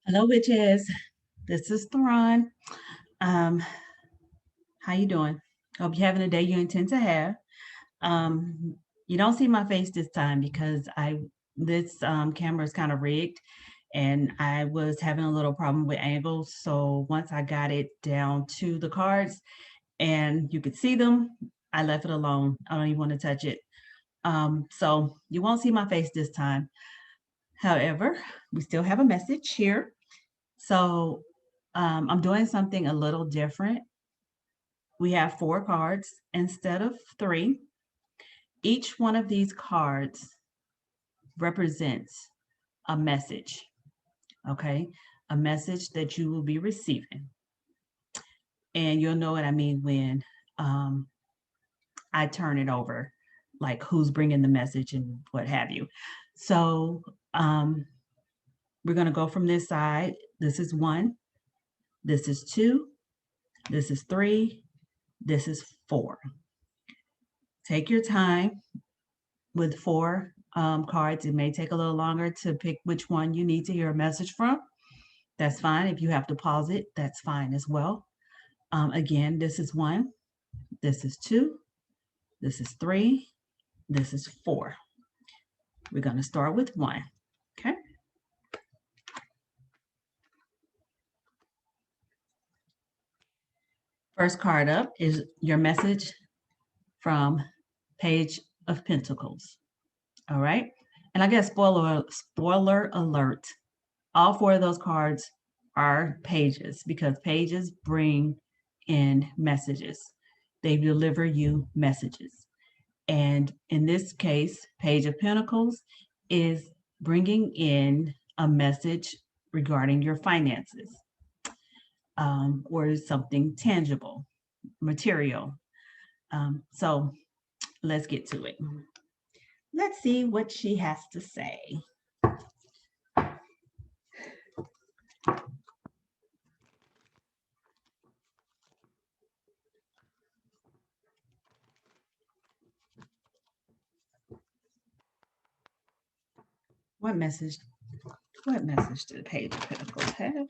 Hello, witches. This is Theron. Um, how you doing? Hope you're having a day you intend to have. Um, you don't see my face this time because this camera is kind of rigged, and I was having a little problem with angles. So once I got it down to the cards and you could see them, I left it alone. I don't even want to touch it. So you won't see my face this time. However, we still have a message here. So I'm doing something a little different. We have 4 cards instead of 3. Each one of these cards represents a message, okay? A message that you will be receiving. And you'll know what I mean when um, I turn it over, like who's bringing the message and what have you. So um, we're going to go from this side. This is 1, this is 2, this is 3, this is 4. Take your time with 4 cards. It may take a little longer to pick which one you need to hear a message from. That's fine. If you have to pause it, that's fine as well. Again, this is 1, this is 2, this is 3, this is 4. We're going to start with 1. Okay. First card up is your message from Page of Pentacles. All right. And I guess spoiler alert. All 4 of those cards are pages because pages bring in messages. They deliver you messages. And in this case, Page of Pentacles is bringing in a message regarding your finances, or something tangible, material. So let's get to it. Let's see what she has to say. What message What message did Page of Pentacles have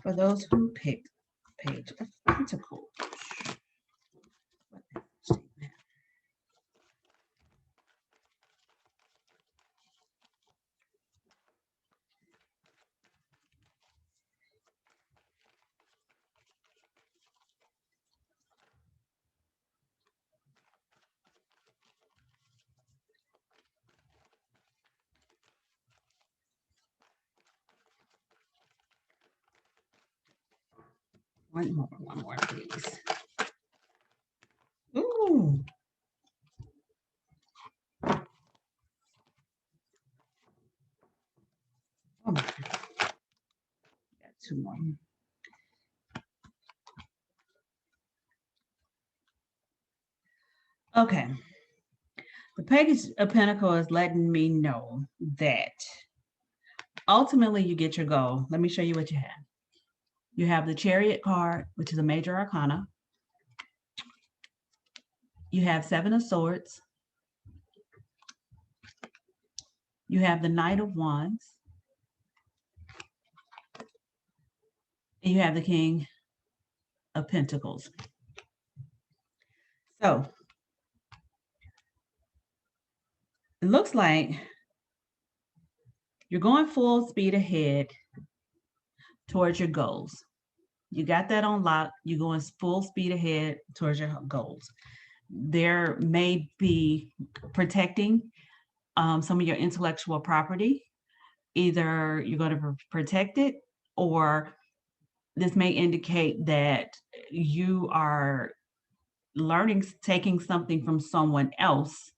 for those who picked Page of Pentacles? What message do you have? One more, please. Ooh. Oh, got 2 more. Okay. The Page of Pentacles is letting me know that ultimately you get your goal. Let me show you what you have. You have the Chariot card, which is a major arcana. You have 7 of Swords. You have the Knight of Wands. And you have the King of Pentacles. So it looks like you're going full speed ahead towards your goals. You got that on lock. You're going full speed ahead towards your goals. There may be protecting some of your intellectual property. Either you're going to protect it, or this may indicate that you are learning, taking something from someone else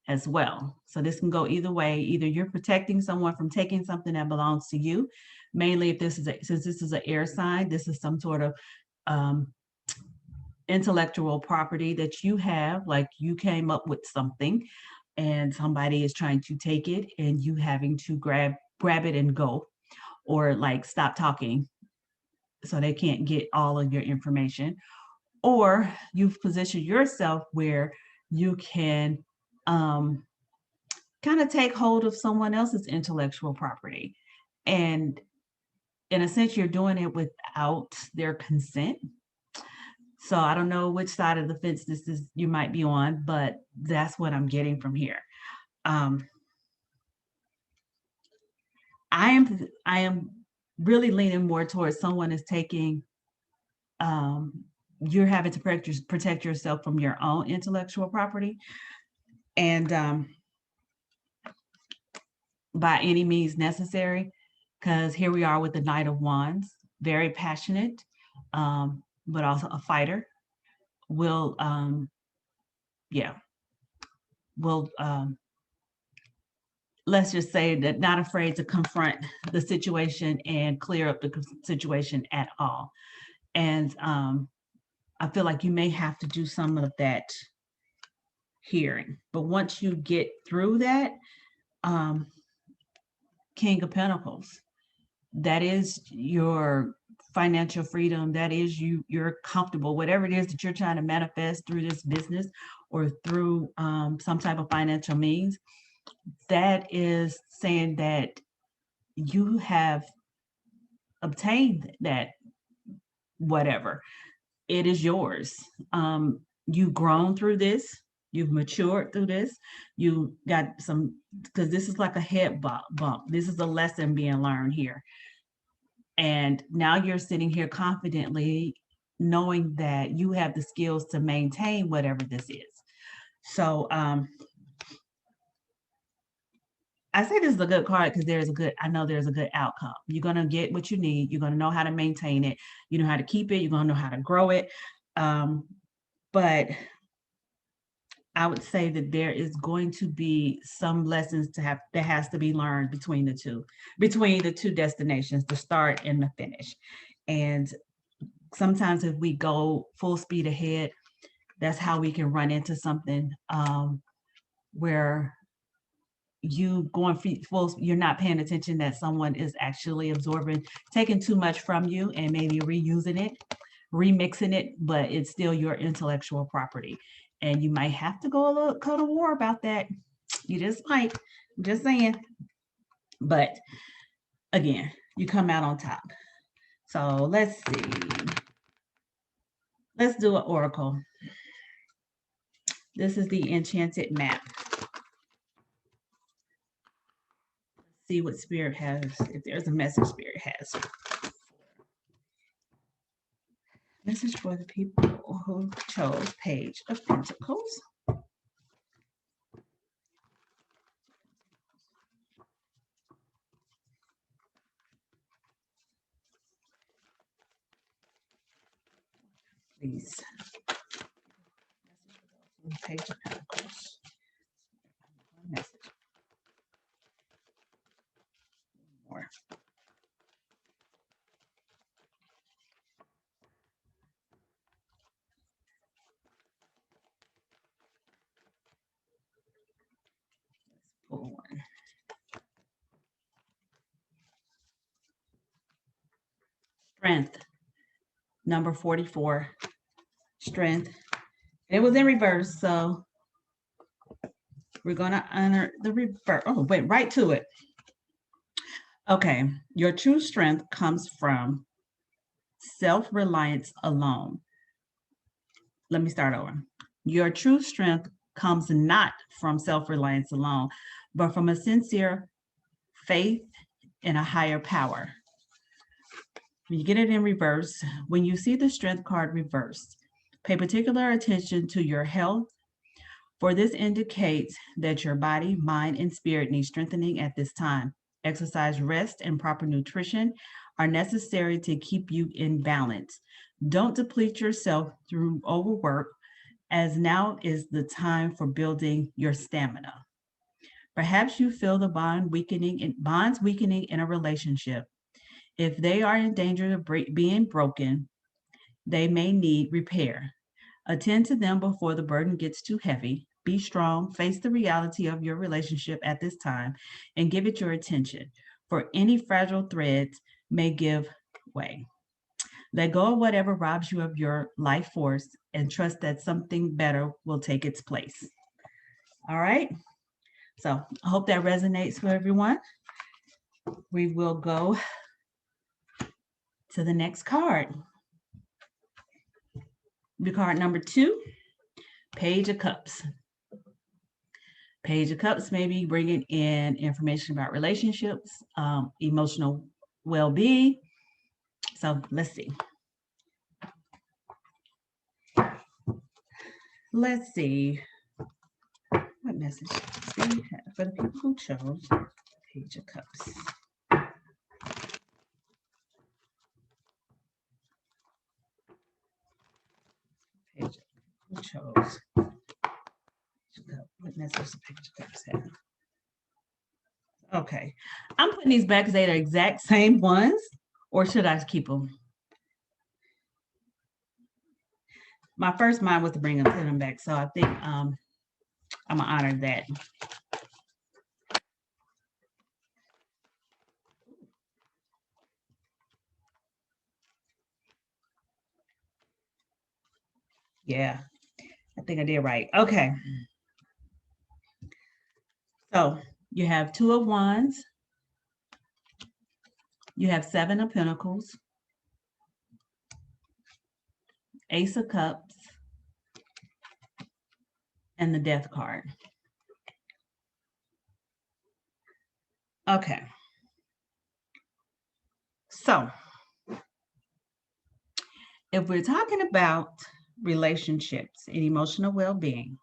as well. So this can go either way. Either you're protecting someone from taking something that belongs to you. Mainly, if since this is an air sign, this is some sort of intellectual property that you have, like you came up with something and somebody is trying to take it and you having to grab it and go, or like stop talking so they can't get all of your information. Or you've positioned yourself where you can kind of take hold of someone else's intellectual property. And in a sense, you're doing it without their consent. So I don't know which side of the fence this is you might be on, but that's what I'm getting from here. Um, I am really leaning more towards someone is taking you're having to protect yourself from your own intellectual property, and by any means necessary, because here we are with the Knight of Wands, very passionate, but also a fighter. Will yeah, will let's just say that not afraid to confront the situation and clear up the situation at all. And I feel like you may have to do some of that hearing. But once you get through that, um, King of Pentacles, that is your financial freedom. That is you're comfortable, whatever it is that you're trying to manifest through this business or through some type of financial means. That is saying that you have obtained that whatever. It is yours. You've grown through this. You've matured through this. You got some, because this is like a head bump. This is a lesson being learned here. And now you're sitting here confidently knowing that you have the skills to maintain whatever this is. So I say this is a good card because I know there's a good outcome. You're going to get what you need. You're going to know how to maintain it. You know how to keep it. You're going to know how to grow it. But I would say that there is going to be some lessons that has to be learned between the two destinations, the start and the finish. And sometimes if we go full speed ahead, that's how we can run into something where you're not paying attention that someone is actually absorbing, taking too much from you and maybe reusing it, remixing it, but it's still your intellectual property. And you might have to go to war about that. You just might. I'm just saying. But again, you come out on top. So let's see. Let's do an oracle. This is the enchanted map. See what spirit has, if there's a message spirit has. Message for the people who chose Page of Pentacles. Please. Page of Pentacles. Message. More. Let's pull one. Strength. Number 44. Strength. It was in reverse, so we're going to honor the reverse. Oh, wait, right to it. Okay, your true strength comes from self-reliance alone. Let me start over. Your true strength comes not from self-reliance alone, but from a sincere faith in a higher power. When you get it in reverse, when you see the strength card reversed, pay particular attention to your health, for this indicates that your body, mind, and spirit need strengthening at this time. Exercise, rest, and proper nutrition are necessary to keep you in balance. Don't deplete yourself through overwork, as now is the time for building your stamina. Perhaps you feel the bonds weakening in a relationship. If they are in danger of being broken, they may need repair. Attend to them before the burden gets too heavy. Be strong, face the reality of your relationship at this time, and give it your attention, for any fragile threads may give way. Let go of whatever robs you of your life force and trust that something better will take its place. All right. So I hope that resonates for everyone. We will go to the next card. The card number 2, Page of Cups. Page of Cups may be bringing in information about relationships, emotional well-being. So let's see. Let's see. What message do we have for the people who chose Page of Cups? Page of who chose? What message does Page of Cups have? Okay, I'm putting these back because they're the exact same ones, or should I keep them? My first mind was to put them back, so I think I'm gonna honor that. Yeah, I think I did right. Okay, so you have 2 of Wands, you have 7 of Pentacles, Ace of Cups, and the Death card. Okay. So, if we're talking about relationships and emotional well-being,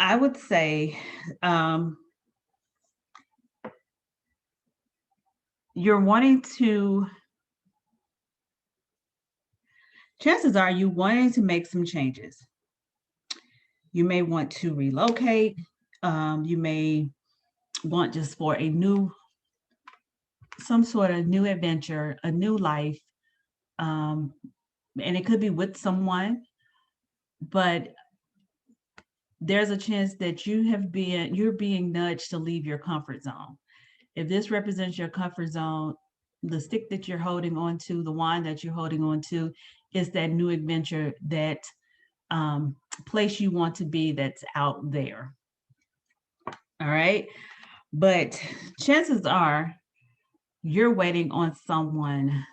I would say you're wanting to, chances are you wanting to make some changes. You may want to relocate. You may want just for a new, some sort of new adventure, a new life. And it could be with someone, but there's a chance that you're being nudged to leave your comfort zone. If this represents your comfort zone, the stick that you're holding on to, the wine that you're holding on to, is that new adventure, that place you want to be that's out there. All right. But chances are you're waiting on someone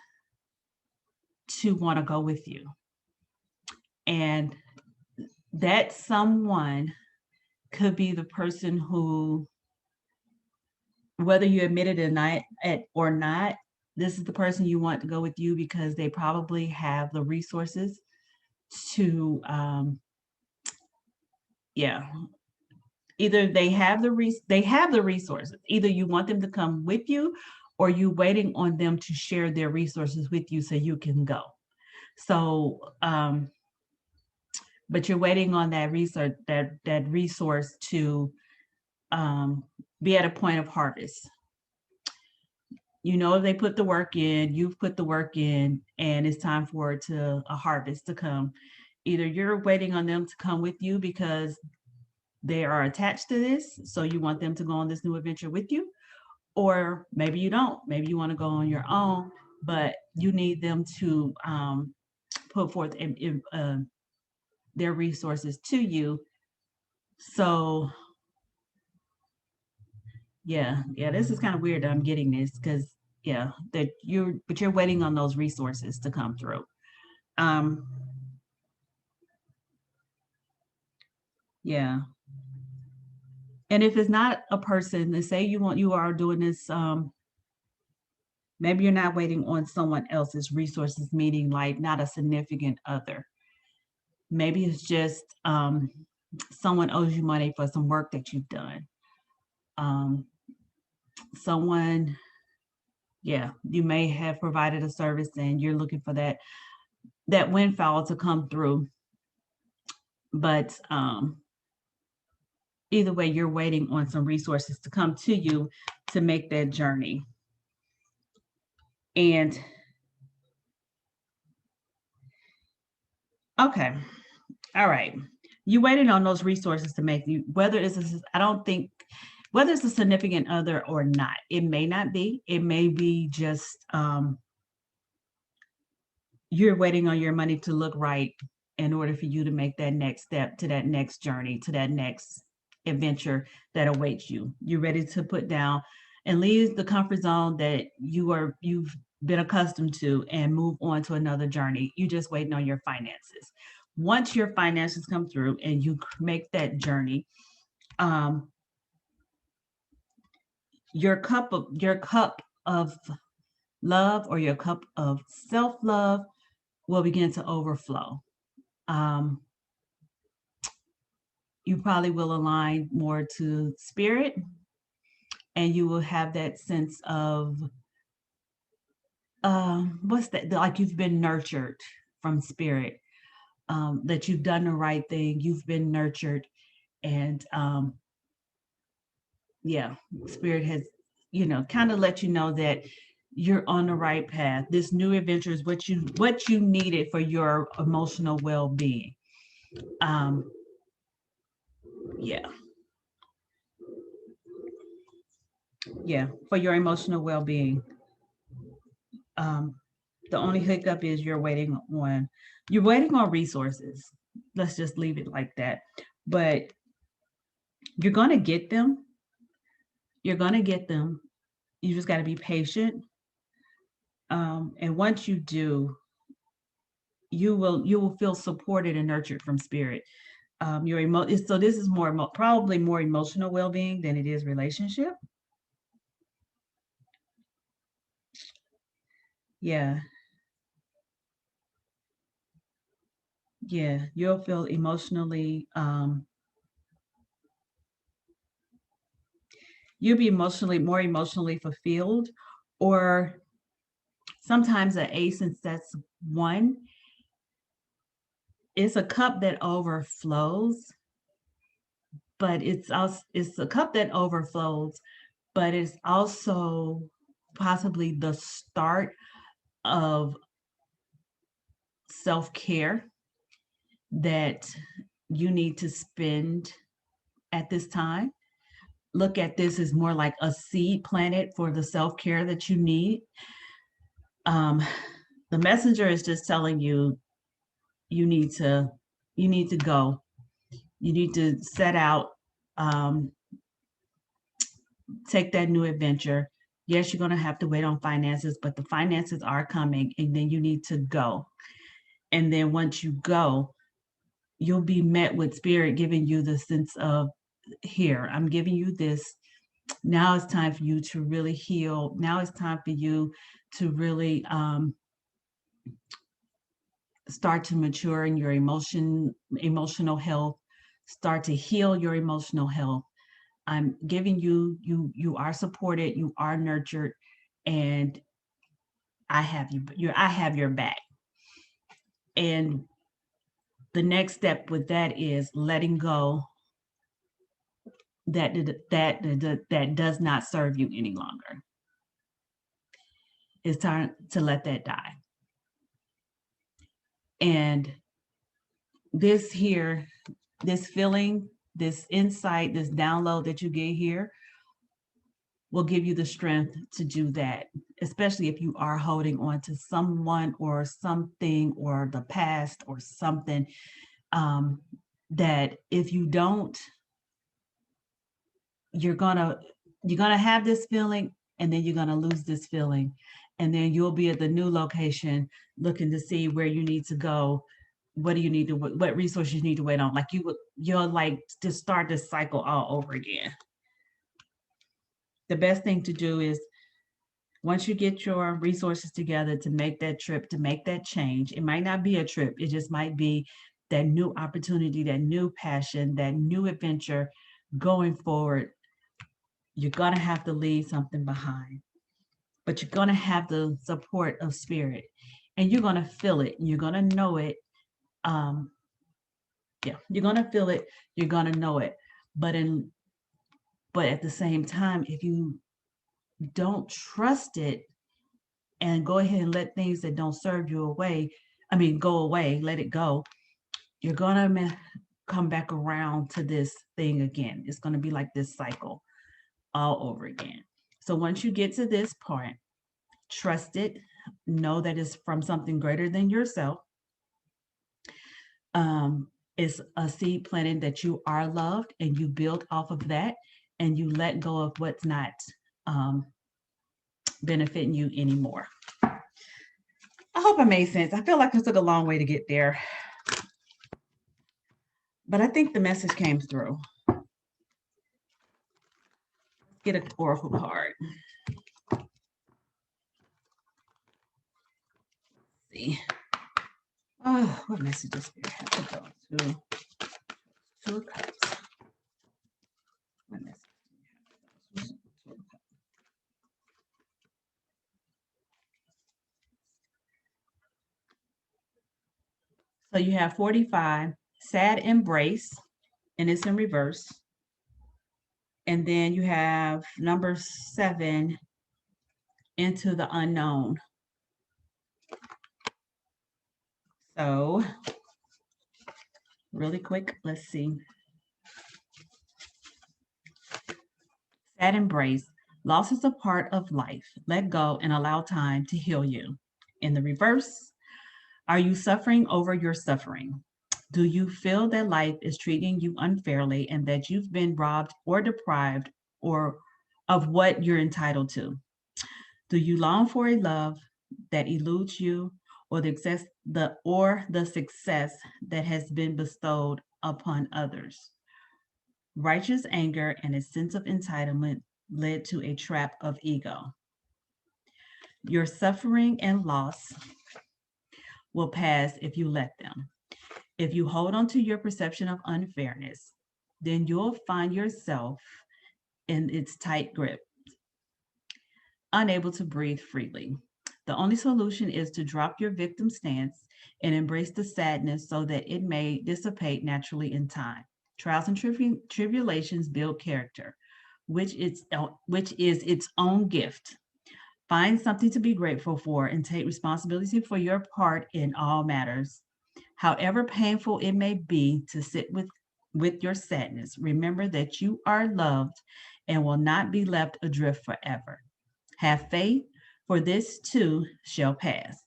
to want to go with you. And that someone could be the person who, whether you admit it or not, this is the person you want to go with you because they probably have the resources to, either they have the resources. Either you want them to come with you, or you waiting on them to share their resources with you so you can go. So, but you're waiting on that resource to be at a point of harvest. You know, they put the work in, you've put the work in, and it's time for a harvest to come. Either you're waiting on them to come with you because they are attached to this, so you want them to go on this new adventure with you, or maybe you don't. Maybe you want to go on your own, but you need them to put forth their resources to you. So yeah, this is kind of weird that I'm getting this because that you're waiting on those resources to come through. Yeah. And if it's not a person, let's say you are doing this, maybe you're not waiting on someone else's resources, meaning like not a significant other. Maybe it's just someone owes you money for some work that you've done. Someone, you may have provided a service and you're looking for that windfall to come through. But either way, you're waiting on some resources to come to you to make that journey. And okay, all right. You waited on those resources to make you, whether it's whether it's a significant other or not. It may not be. It may be just you're waiting on your money to look right in order for you to make that next step, to that next journey, to that next adventure that awaits you. You're ready to put down and leave the comfort zone that you've been accustomed to and move on to another journey. You just waiting on your finances. Once your finances come through and you make that journey, um, your cup of love or your cup of self love will begin to overflow. Um, you probably will align more to spirit, and you will have that sense of what's that? Like you've been nurtured from spirit, that you've done the right thing, you've been nurtured, and yeah, spirit has, kind of let you know that you're on the right path. This new adventure is what you needed for your emotional well-being. Um, yeah, yeah, for your emotional well-being. Um, the only hiccup is you're waiting on resources. Let's just leave it like that. But you're gonna get them. You're gonna get them. You just got to be patient. And once you do, you will feel supported and nurtured from spirit. So this is probably more emotional well-being than it is relationship. Yeah, yeah, you'll feel you'll be more emotionally fulfilled, or sometimes an ace, since that's one, it's a cup that overflows, but it's a cup that overflows, but it's also possibly the start of self-care that you need to spend at this time. Look at this as more like a seed planted for the self-care that you need. Um, the messenger is just telling you you need to you need to go. You need to set out, um, take that new adventure. Yes, you're going to have to wait on finances, but the finances are coming, and then you need to go. And then once you go, you'll be met with spirit giving you the sense of, here, I'm giving you this. Now it's time for you to really heal. Now it's time for you to really start to mature in your emotional health, start to heal your emotional health. I'm giving you are supported, you are nurtured, and I have your back. And the next step with that is letting go that does not serve you any longer. It's time to let that die. And this here, this feeling, this insight, this download that you get here will give you the strength to do that, especially if you are holding on to someone or something or the past or something, um, that if you don't, you're gonna you're gonna have this feeling, and then you're gonna lose this feeling, and then you'll be at the new location looking to see where you need to go. What do you need to what resources you need to wait on? Like you'll like just start this cycle all over again. The best thing to do is, once you get your resources together to make that trip, to make that change, it might not be a trip, it just might be that new opportunity, that new passion, that new adventure going forward. You're going to have to leave something behind, but you're going to have the support of spirit, and you're going to feel it. You're going to know it. Um, yeah, you're going to feel it. You're going to know it. But but at the same time, if you don't trust it and go ahead and let things that don't serve you go away, let it go, you're going to come back around to this thing again. It's going to be like this cycle all over again. So once you get to this point, trust it, know that it's from something greater than yourself. It's a seed planted that you are loved, and you build off of that, and you let go of what's not benefiting you anymore. I hope it made sense. I feel like it took a long way to get there, but I think the message came through. Get an oracle card. Let's see. Oh, what message does Spirit have to go to? Two of Cups. What message do you have to go to? So you have 45, sad embrace, and it's in reverse. And then you have number 7, into the unknown. So really quick, let's see. Sad embrace. Loss is a part of life. Let go and allow time to heal you. In the reverse, are you suffering over your suffering? Do you feel that life is treating you unfairly and that you've been robbed or deprived or of what you're entitled to? Do you long for a love that eludes you or the success that has been bestowed upon others? Righteous anger and a sense of entitlement led to a trap of ego. Your suffering and loss will pass if you let them. If you hold on to your perception of unfairness, then you'll find yourself in its tight grip, unable to breathe freely. The only solution is to drop your victim stance and embrace the sadness so that it may dissipate naturally in time. Trials and tribulations build character, which is its own gift. Find something to be grateful for and take responsibility for your part in all matters. However painful it may be to sit with your sadness, remember that you are loved and will not be left adrift forever. Have faith, for this too shall pass.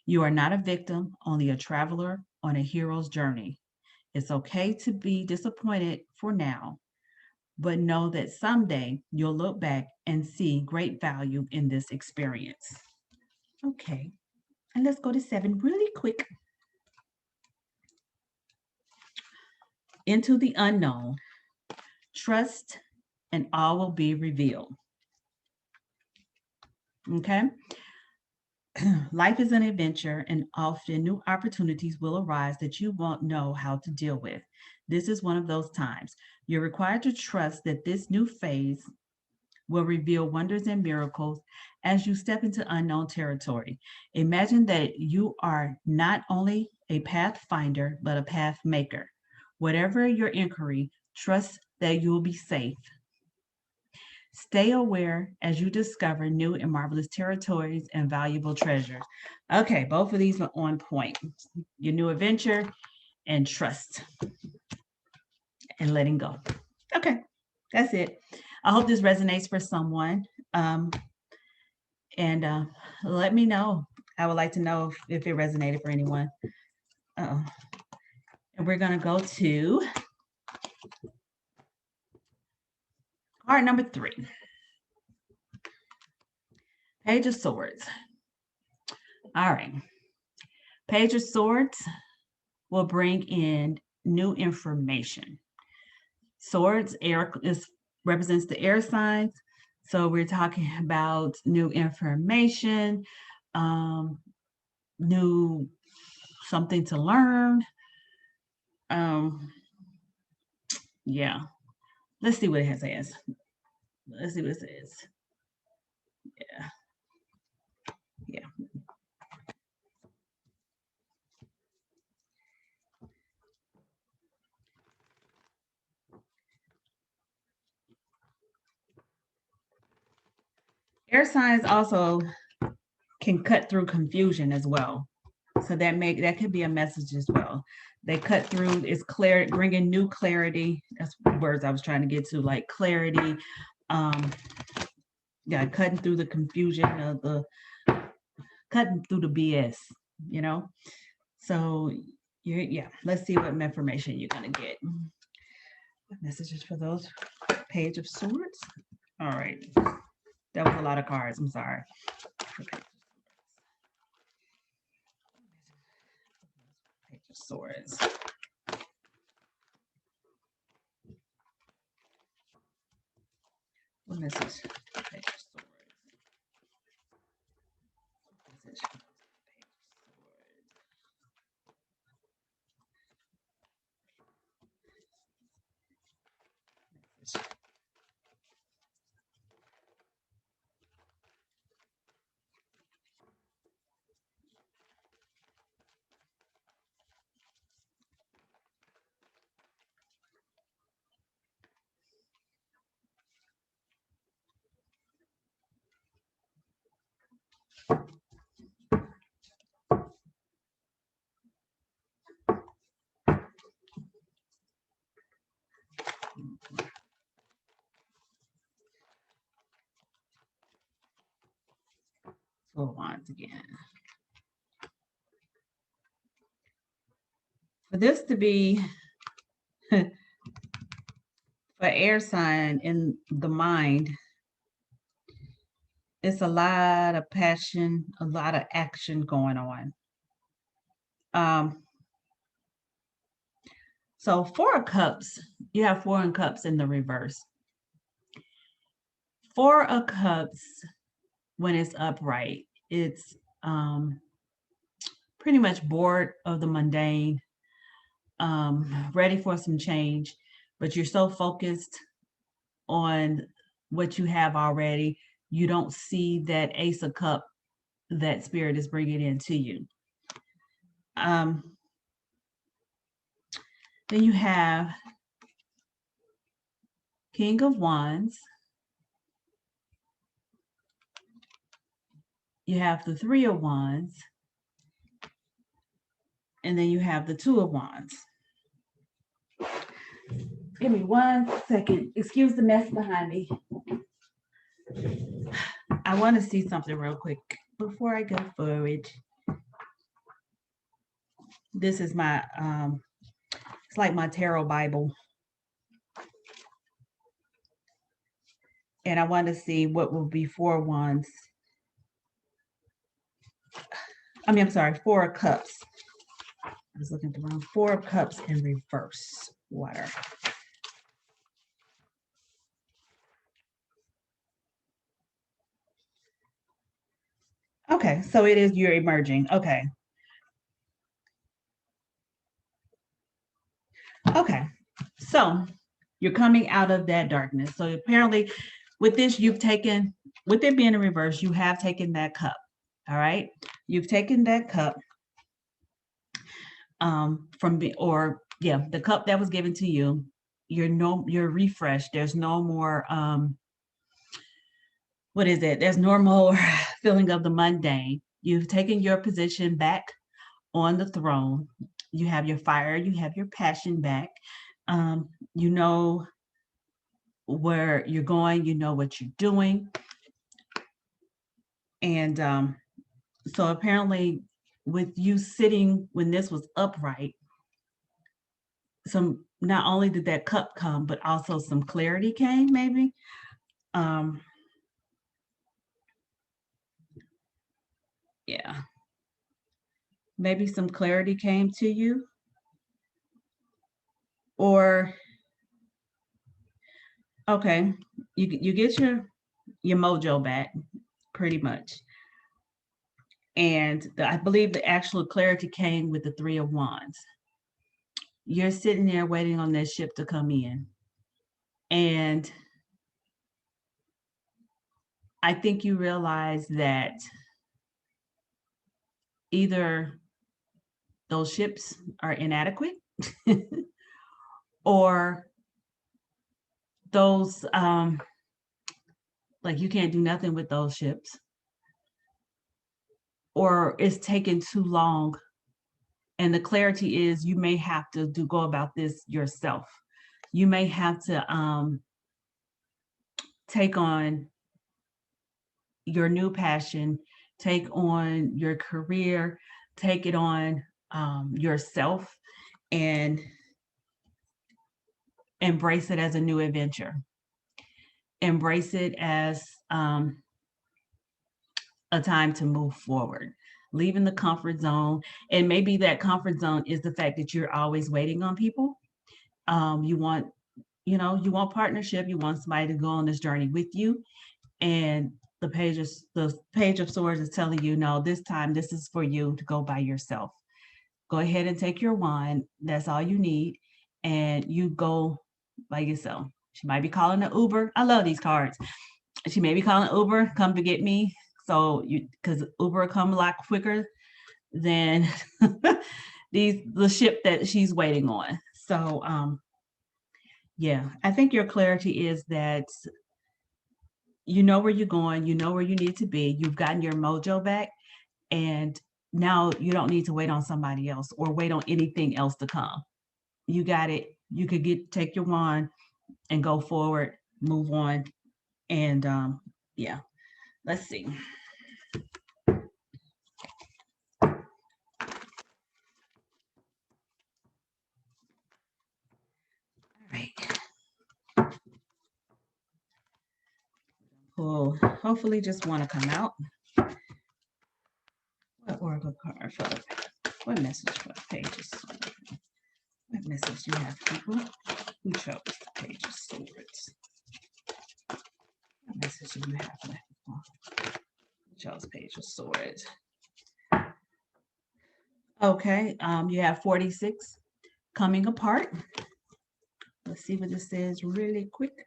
You are not a victim, only a traveler on a hero's journey. It's okay to be disappointed for now, but know that someday you'll look back and see great value in this experience. Okay, and let's go to 7 really quick. Into the unknown, trust, and all will be revealed. Okay. Life is an adventure, and often new opportunities will arise that you won't know how to deal with. This is one of those times. You're required to trust that this new phase will reveal wonders and miracles as you step into unknown territory. Imagine that you are not only a pathfinder, but a path maker. Whatever your inquiry, trust that you will be safe. Stay aware as you discover new and marvelous territories and valuable treasures. Okay, both of these are on point. Your new adventure and trust and letting go. Okay, that's it. I hope this resonates for someone. And let me know. I would like to know if it resonated for anyone. Uh-oh. And we're going to go to card number 3. Page of Swords. All right. Page of Swords will bring in new information. Swords represents the air signs. So we're talking about new information, new something to learn. Yeah. Let's see what it says. Let's see what it says. Yeah. Yeah. Air signs also can cut through confusion as well. So that could be a message as well. They cut through, it's clear, bringing new clarity. That's words I was trying to get to, like clarity. Yeah, cutting through the confusion of cutting through the BS, you know. So yeah, let's see what information you're gonna get. What messages for those? Page of Swords. All right. That was a lot of cards. I'm sorry. Okay. Page of Swords. What message? Page of Swords. Message. Four Wands again. For this to be for air sign in the mind, it's a lot of passion, a lot of action going on. So 4 of Cups, you have 4 of Cups in the reverse. 4 of Cups, when it's upright, it's pretty much bored of the mundane, ready for some change, but you're so focused on what you have already, you don't see that Ace of Cup that Spirit is bringing into you. Then you have King of Wands. You have the 3 of Wands. And then you have the 2 of Wands. Give me 1 second. Excuse the mess behind me. I want to see something real quick before I go forward. This is my, it's like my tarot Bible. And I want to see what will be 4 of Wands. I'm sorry, 4 of Cups. I was looking at the wrong 4 of Cups in reverse water. Okay, so it is you're emerging. Okay. Okay, so you're coming out of that darkness. So apparently with this, you've taken, with it being in reverse, you have taken that cup. All right. You've taken that cup the cup that was given to you. You're refreshed. There's no more, what is it? There's no more feeling of the mundane. You've taken your position back on the throne. You have your fire, you have your passion back. You know where you're going, you know what you're doing. And so apparently with you sitting when this was upright, some not only did that cup come, but also some clarity came, maybe. Yeah. Maybe some clarity came to you. Or okay, you get your mojo back, pretty much. And I believe the actual clarity came with the 3 of Wands. You're sitting there waiting on that ship to come in. And I think you realize that either those ships are inadequate or those, like you can't do nothing with those ships, or it's taken too long. And the clarity is you may have to go about this yourself. You may have to take on your new passion, take on your career, take it on yourself, and embrace it as a new adventure. Embrace it as a time to move forward, leaving the comfort zone. And maybe that comfort zone is the fact that you're always waiting on people. You want, you want partnership. You want somebody to go on this journey with you. And the page of swords is telling you, no, this time this is for you to go by yourself. Go ahead and take your wand. That's all you need. And you go by yourself. She might be calling an Uber. I love these cards. She may be calling Uber, come to get me. So because Uber come a lot quicker than the ship that she's waiting on. So yeah, I think your clarity is that you know where you're going, you know where you need to be, you've gotten your mojo back, and now you don't need to wait on somebody else or wait on anything else to come. You got it. You could take your wand and go forward, move on, and yeah. Let's see. All right. Cool. Hopefully, just want to come out. What oracle card for what message for the pages? What message do you have, people? Who chose the page of swords? What message do you have for people? Who chose page of swords? Okay, you have 46 coming apart. Let's see what this says really quick.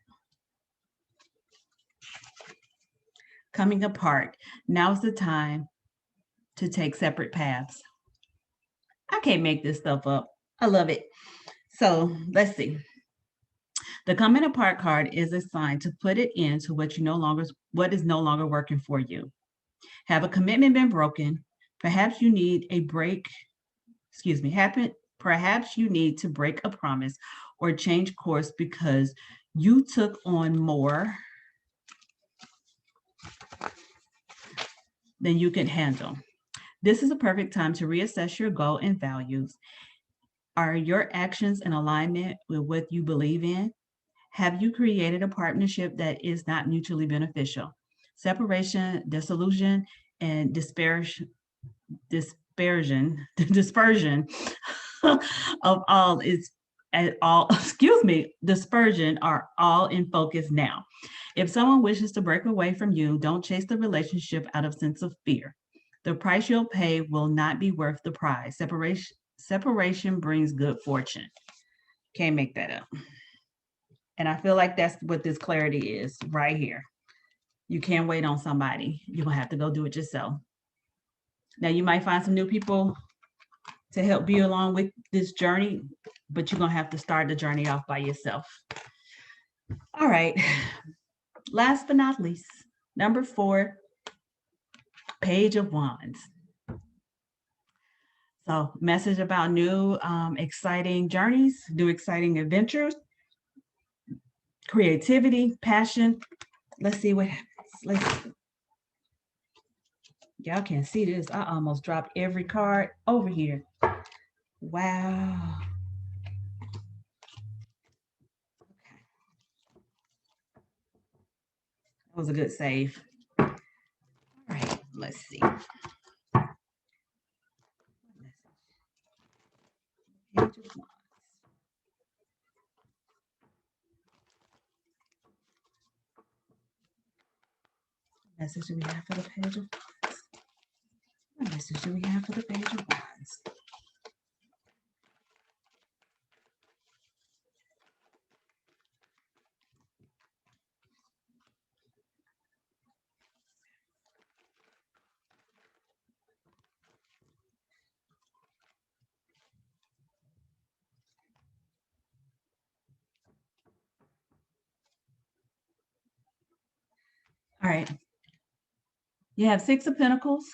Coming apart. Now's the time to take separate paths. I can't make this stuff up. I love it. So let's see. The coming apart card is a sign to put it into what is no longer working for you. Have a commitment been broken? Perhaps you need a break. Excuse me. Perhaps you need to break a promise or change course because you took on more than you can handle. This is a perfect time to reassess your goal and values. Are your actions in alignment with what you believe in? Have you created a partnership that is not mutually beneficial? Separation, disillusion, and dispersion of all is at all, excuse me, dispersion are all in focus now. If someone wishes to break away from you, don't chase the relationship out of sense of fear. The price you'll pay will not be worth the prize. Separation brings good fortune. Can't make that up. And I feel like that's what this clarity is right here. You can't wait on somebody. You're going to have to go do it yourself. Now, you might find some new people to help you along with this journey, but you're going to have to start the journey off by yourself. All right. Last but not least, number 4, Page of Wands. So, message about new, exciting journeys, new, exciting adventures, creativity, passion. Let's see what happens. Y'all can't see this. I almost dropped every card over here. Wow. That was a good save. All right, let's see. Page of Wands. Message do we have for the Page of Wands? What message do we have for the Page of Wands? All right. You have 6 of Pentacles,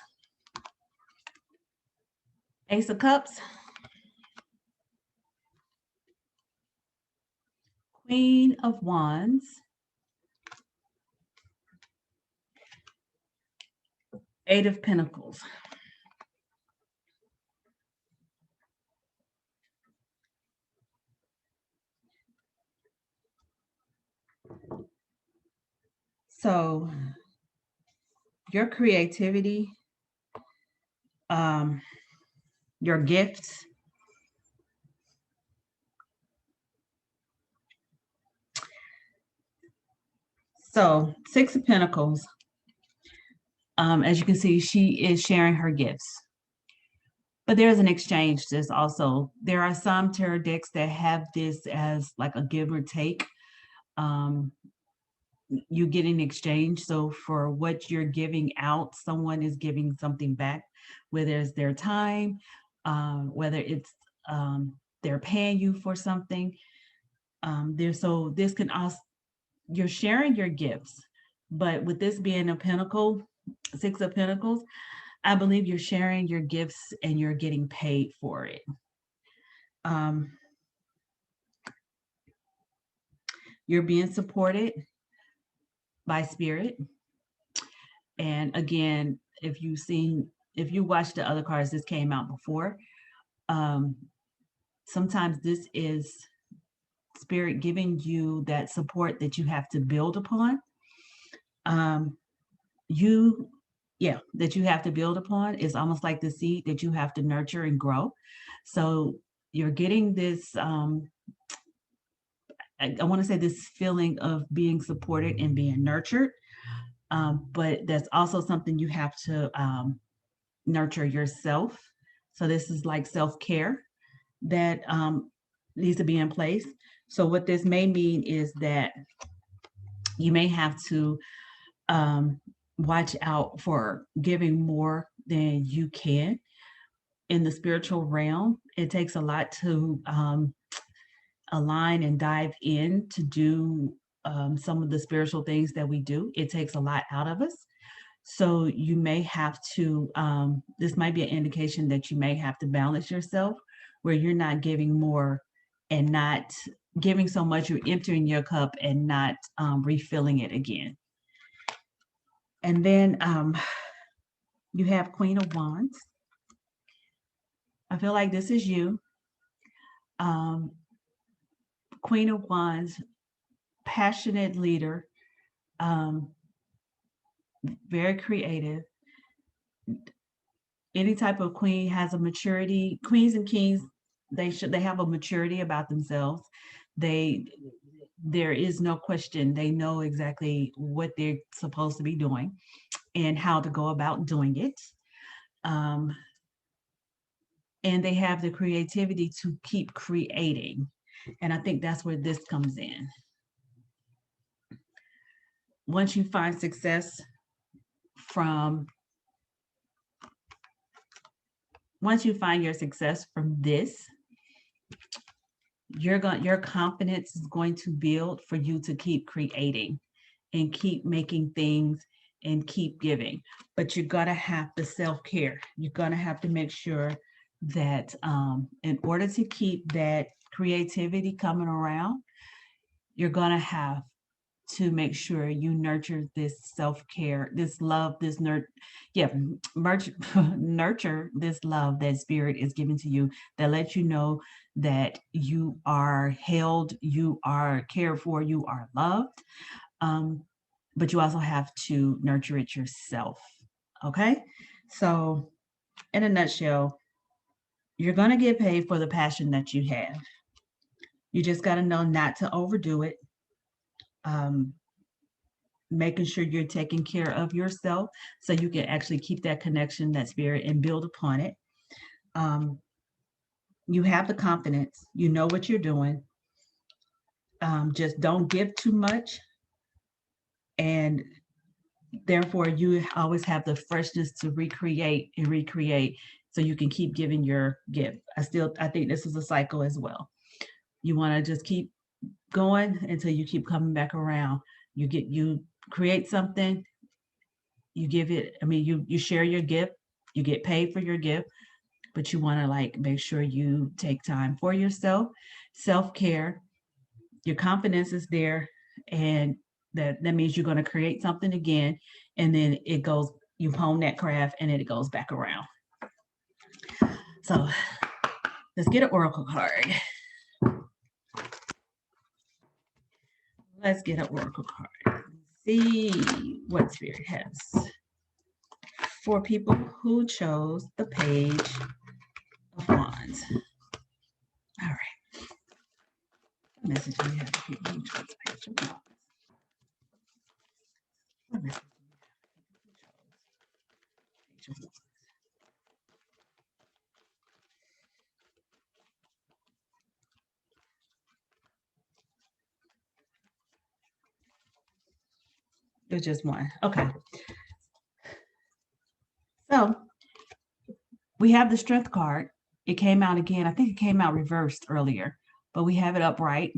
Ace of Cups, Queen of Wands, Eight of Pentacles. So your creativity, um, your gifts. So, Six of Pentacles, as you can see, she is sharing her gifts. But there's an exchange. There's also, there are some tarot decks that have this as like a give or take. Um, you get an exchange. So for what you're giving out, someone is giving something back, whether it's their time, whether it's they're paying you for something. So this can also, you're sharing your gifts, but with this being a pentacle, Six of Pentacles, I believe you're sharing your gifts and you're getting paid for it. Um, you're being supported by spirit. And again, if you watched the other cards, this came out before. Um, sometimes this is spirit giving you that support that you have to build upon. Um, you, yeah, that you have to build upon is almost like the seed that you have to nurture and grow. So you're getting this, I want to say this feeling of being supported and being nurtured. But that's also something you have to nurture yourself. So this is like self-care that needs to be in place. So what this may mean is that you may have to um, watch out for giving more than you can in the spiritual realm. It takes a lot to align and dive in to do some of the spiritual things that we do. It takes a lot out of us. So you may have to, this might be an indication that you may have to balance yourself where you're not giving more and not giving so much, you're emptying your cup and not refilling it again. And then you have Queen of Wands. I feel like this is you. Um, Queen of Wands, passionate leader, um, very creative. Any type of queen has a maturity. Queens and kings, they have a maturity about themselves. They there is no question. They know exactly what they're supposed to be doing and how to go about doing it. Um, and they have the creativity to keep creating. And I think that's where this comes in. Once you find success from, once you find your success from this, your confidence is going to build for you to keep creating and keep making things and keep giving. But you're gonna have the self-care. You're gonna have to make sure that in order to keep that creativity coming around, you're gonna have to make sure you nurture this self-care, this love, this nurture this love that spirit is giving to you that lets you know that you are held, you are cared for, you are loved. Um, but you also have to nurture it yourself. Okay. So, in a nutshell, you're going to get paid for the passion that you have. You just got to know not to overdo it. Um, Making sure you're taking care of yourself so you can actually keep that connection, that spirit, and build upon it. Um, you have the confidence, you know what you're doing. Just don't give too much. And therefore, you always have the freshness to recreate and recreate so you can keep giving your gift. I think this is a cycle as well. You want to just keep going until you keep coming back around. You create something, you give it, I mean, you share your gift, you get paid for your gift, but you want to like make sure you take time for yourself, self-care, your confidence is there, and that means you're going to create something again, and then it goes, you hone that craft and then it goes back around. So let's get an oracle card. Let's get an oracle card. See what spirit has. for people who chose the Page of Wands. All right. What message do we have for people who chose the Page of Wands? What message do we have for people who chose Page of Wands? There's just one. Okay. So we have the Strength card. It came out again. I think it came out reversed earlier, but we have it upright.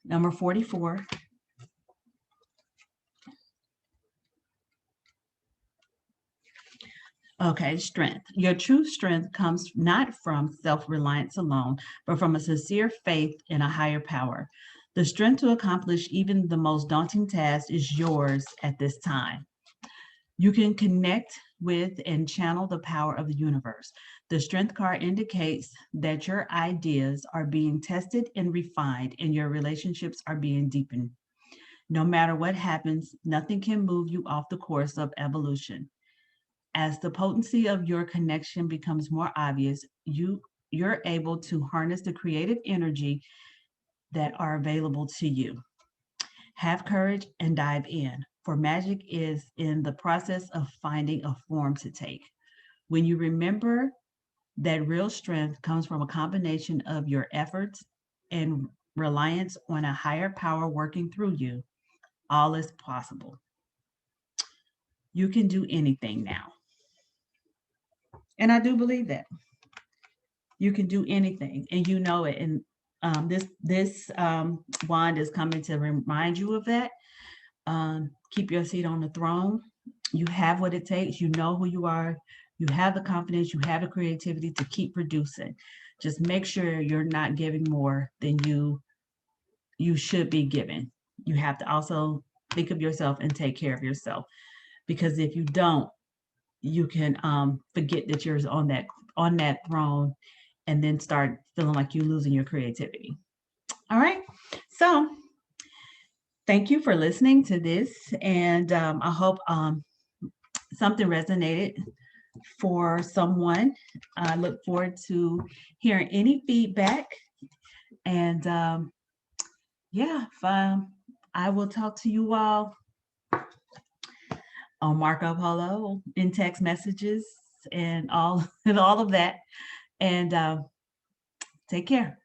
Number 44. Okay, strength. Your true strength comes not from self reliance alone, but from a sincere faith in a higher power. The strength to accomplish even the most daunting task is yours at this time. You can connect with and channel the power of the universe. The strength card indicates that your ideas are being tested and refined, and your relationships are being deepened. No matter what happens, nothing can move you off the course of evolution. As the potency of your connection becomes more obvious, you're able to harness the creative energy that are available to you. Have courage and dive in, for magic is in the process of finding a form to take. When you remember that real strength comes from a combination of your efforts and reliance on a higher power working through you, all is possible. You can do anything now. And I do believe that. You can do anything, and you know it. And this wand is coming to remind you of that. Keep your seat on the throne. You have what it takes. You know who you are. You have the confidence. You have the creativity to keep producing. Just make sure you're not giving more than you should be giving. You have to also think of yourself and take care of yourself, because if you don't, you can forget that you're on that throne, and then start feeling like you're losing your creativity. All right. So thank you for listening to this. And I hope something resonated for someone. I look forward to hearing any feedback. And yeah, I will talk to you all on Marco Polo in text messages and all and all of that. And take care.